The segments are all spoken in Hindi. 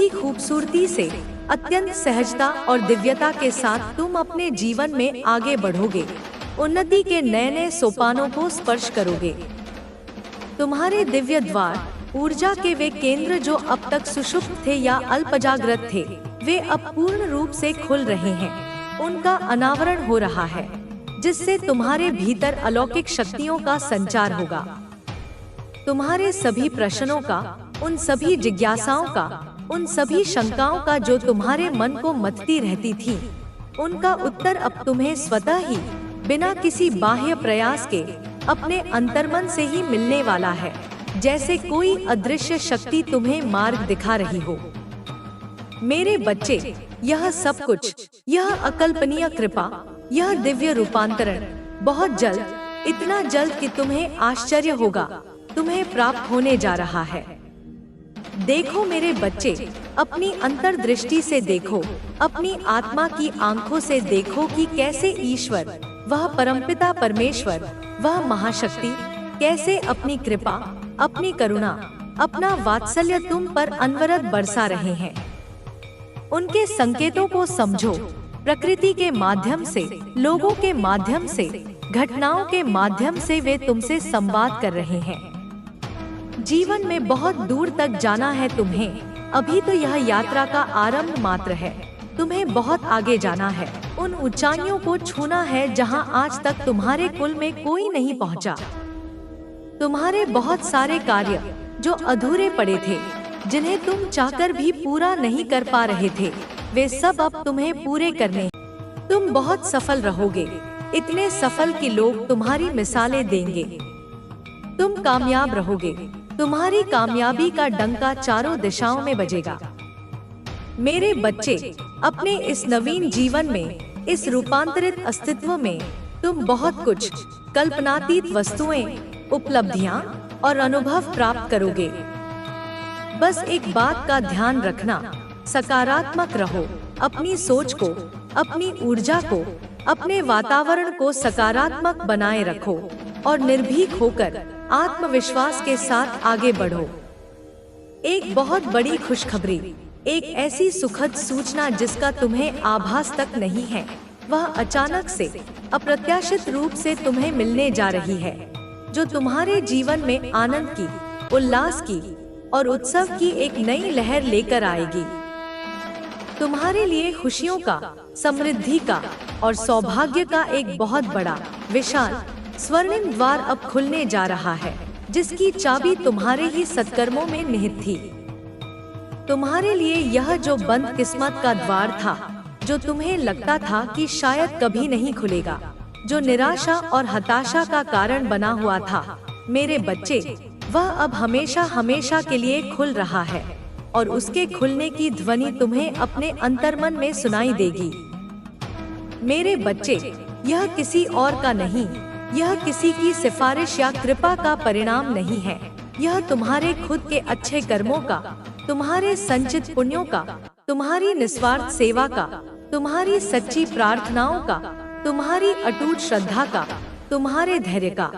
की खूबसूरती से, अत्यंत सहजता और दिव्यता के साथ तुम अपने जीवन में आगे बढ़ोगे, उन्नति के नए नए सोपानों को स्पर्श करोगे। तुम्हारे दिव्य द्वार, ऊर्जा के वे केंद्र जो अब तक सुषुप्त थे या अल्पजागृत थे, वे अब पूर्ण रूप से खुल रहे हैं। उनका अनावरण हो रहा है, जिससे तुम्हारे भीतर अलौकिक शक्तियों का संचार होगा। तुम्हारे सभी प्रश्नों का, उन सभी जिज्ञासाओं का, उन सभी शंकाओं का जो तुम्हारे मन को मथती रहती थी, उनका उत्तर अब तुम्हें स्वतः ही, बिना किसी बाह्य प्रयास के, अपने अंतर्मन से ही मिलने वाला है, जैसे कोई अदृश्य शक्ति तुम्हें मार्ग दिखा रही हो। मेरे बच्चे, यह सब कुछ, यह अकल्पनीय कृपा, यह दिव्य रूपांतरण बहुत जल्द, इतना जल्द कि तुम्हें आश्चर्य होगा, तुम्हें प्राप्त होने जा रहा है। देखो मेरे बच्चे, अपनी अंतर्दृष्टि से देखो, अपनी आत्मा की आंखों से देखो कि कैसे ईश्वर, वह परमपिता परमेश्वर, वह महाशक्ति, कैसे अपनी कृपा, अपनी करुणा, अपना वात्सल्य तुम पर अनवरत बरसा रहे हैं। उनके संकेतों को समझो। प्रकृति के माध्यम से, लोगों के माध्यम से, घटनाओं के माध्यम से वे तुमसे संवाद कर रहे हैं। जीवन में बहुत दूर तक जाना है तुम्हें। अभी तो यह यात्रा का आरंभ मात्र है। तुम्हें बहुत आगे जाना है, उन ऊंचाइयों को छूना है जहां आज तक तुम्हारे कुल में कोई नहीं पहुंचा। तुम्हारे बहुत सारे कार्य जो अधूरे पड़े थे, जिन्हें तुम चाहकर भी पूरा नहीं कर पा रहे थे, वे सब अब तुम्हें पूरे करने हैं। तुम बहुत सफल रहोगे, इतने सफल कि लोग तुम्हारी मिसालें देंगे। तुम कामयाब रहोगे, तुम्हारी कामयाबी का डंका चारों दिशाओं में बजेगा। मेरे बच्चे, अपने इस नवीन जीवन में, इस रूपांतरित अस्तित्व में, तुम बहुत कुछ, कल्पनातीत वस्तुएं, उपलब्धियां और अनुभव प्राप्त करोगे। बस एक बात का ध्यान रखना, सकारात्मक रहो। अपनी सोच को, अपनी ऊर्जा को, अपने वातावरण को सकारात्मक बनाए रखो और निर्भीक होकर आत्मविश्वास के साथ आगे बढ़ो। एक बहुत बड़ी खुशखबरी, एक ऐसी सुखद सूचना जिसका तुम्हें आभास तक नहीं है, वह अचानक से, अप्रत्याशित रूप से तुम्हें मिलने जा रही है, जो तुम्हारे जीवन में आनंद की, उल्लास की और उत्सव की एक नई लहर लेकर आएगी। तुम्हारे लिए खुशियों का, समृद्धि का और सौभाग्य का एक बहुत बड़ा, विशाल, स्वर्णिम द्वार अब खुलने जा रहा है, जिसकी चाबी तुम्हारे ही सत्कर्मों में निहित थी। तुम्हारे लिए यह जो बंद किस्मत का द्वार था, जो तुम्हें लगता था कि शायद कभी नहीं खुलेगा, जो निराशा और हताशा का कारण बना हुआ था, मेरे बच्चे, वह अब हमेशा हमेशा के लिए खुल रहा है और उसके खुलने की ध्वनि तुम्हें अपने अंतर्मन में सुनाई देगी। मेरे बच्चे, यह किसी और का नहीं, यह किसी की सिफारिश या कृपा का परिणाम नहीं है। यह तुम्हारे खुद के अच्छे कर्मों का, तुम्हारे संचित पुण्यों का, तुम्हारी निस्वार्थ सेवा का, तुम्हारी सच्ची प्रार्थनाओं का, तुम्हारी अटूट श्रद्धा का, तुम्हारे धैर्य का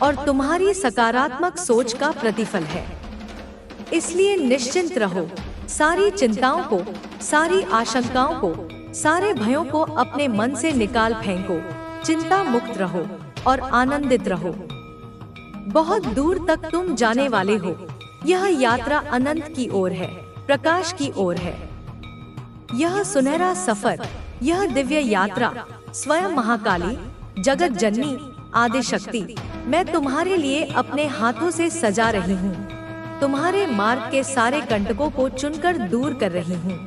और तुम्हारी सकारात्मक सोच का प्रतिफल है। इसलिए निश्चिंत रहो। सारी चिंताओं को, सारी आशंकाओं को, सारे भयों को अपने मन से निकाल फेंको। चिंता मुक्त रहो और आनंदित रहो। बहुत दूर तक तुम जाने वाले हो। यह यात्रा अनंत की ओर है, प्रकाश की ओर है। यह सुनहरा सफर, यह दिव्य यात्रा स्वयं महाकाली, जगत जननी, आदि शक्ति, मैं तुम्हारे लिए अपने हाथों से सजा रही हूँ। तुम्हारे मार्ग के सारे कंटकों को चुनकर दूर कर रही हूँ।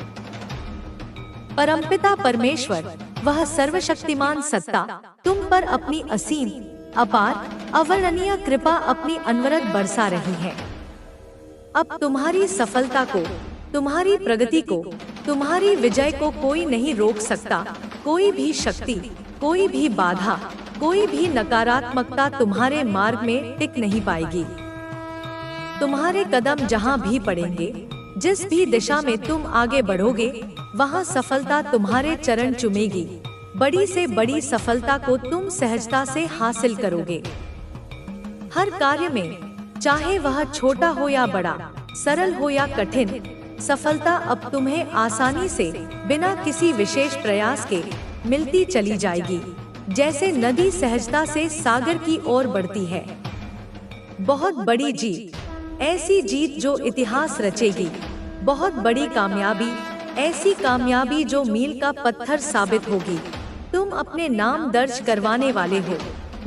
परमपिता परमेश्वर, वह सर्वशक्तिमान सत्ता, तुम पर अपनी असीम, अपार, अवर्णनीय कृपा अपनी अनवरत बरसा रही है। अब तुम्हारी सफलता को, तुम्हारी प्रगति को, तुम्हारी विजय को कोई नहीं रोक सकता। कोई भी शक्ति, कोई भी बाधा, कोई भी नकारात्मकता तुम्हारे मार्ग में टिक नहीं पाएगी। तुम्हारे कदम जहां भी पड़ेंगे, जिस भी दिशा में तुम आगे बढ़ोगे, वहां सफलता तुम्हारे चरण चूमेगी। बड़ी से बड़ी सफलता को तुम सहजता से हासिल करोगे। हर कार्य में, चाहे वह छोटा हो या बड़ा, सरल हो या कठिन, सफलता अब तुम्हें आसानी से, बिना किसी विशेष प्रयास के, मिलती चली जाएगी, जैसे नदी सहजता से सागर की ओर बढ़ती है। बहुत बड़ी जीत, ऐसी जीत जो इतिहास रचेगी। बहुत बड़ी कामयाबी, ऐसी कामयाबी जो मील का पत्थर साबित होगी। तुम अपने नाम दर्ज करवाने वाले हो,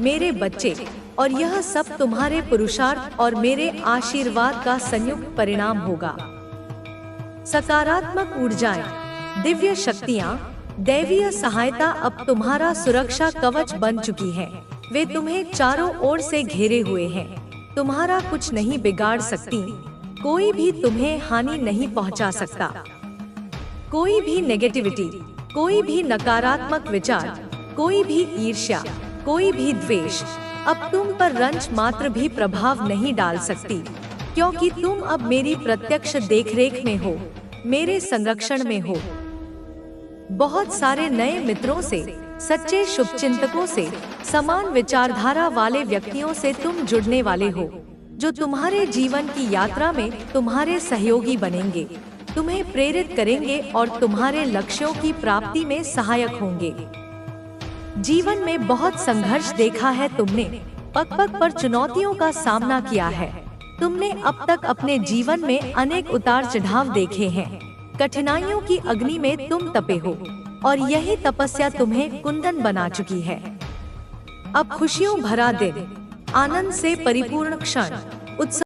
मेरे बच्चे, और यह सब तुम्हारे पुरुषार्थ और मेरे आशीर्वाद का संयुक्त परिणाम होगा। सकारात्मक ऊर्जाएं, दिव्य शक्तियां, दैवीय सहायता अब तुम्हारा सुरक्षा कवच बन चुकी है। वे तुम्हें चारों ओर से घेरे हुए हैं। तुम्हारा कुछ नहीं बिगाड़ सकती, कोई भी तुम्हें हानि नहीं पहुंचा सकता। कोई भी नेगेटिविटी, कोई भी नकारात्मक विचार, कोई भी ईर्ष्या, कोई भी द्वेष अब तुम पर रंच मात्र भी प्रभाव नहीं डाल सकती, क्योंकि तुम अब मेरी प्रत्यक्ष देखरेख में हो, मेरे संरक्षण में हो। बहुत सारे नए मित्रों से, सच्चे शुभचिंतकों से, समान विचारधारा वाले व्यक्तियों से तुम जुड़ने वाले हो, जो तुम्हारे जीवन की यात्रा में तुम्हारे सहयोगी बनेंगे, तुम्हें प्रेरित करेंगे और तुम्हारे लक्ष्यों की प्राप्ति में सहायक होंगे। जीवन में बहुत संघर्ष देखा है तुमने, पग पग पर चुनौतियों का सामना किया है। तुमने अब तक अपने जीवन में अनेक उतार चढ़ाव देखे हैं। कठिनाइयों की अग्नि में तुम तपे हो, और यही तपस्या तुम्हें कुंदन बना चुकी है। अब खुशियों भरा दिन, आनंद से परिपूर्ण क्षण, उत्सव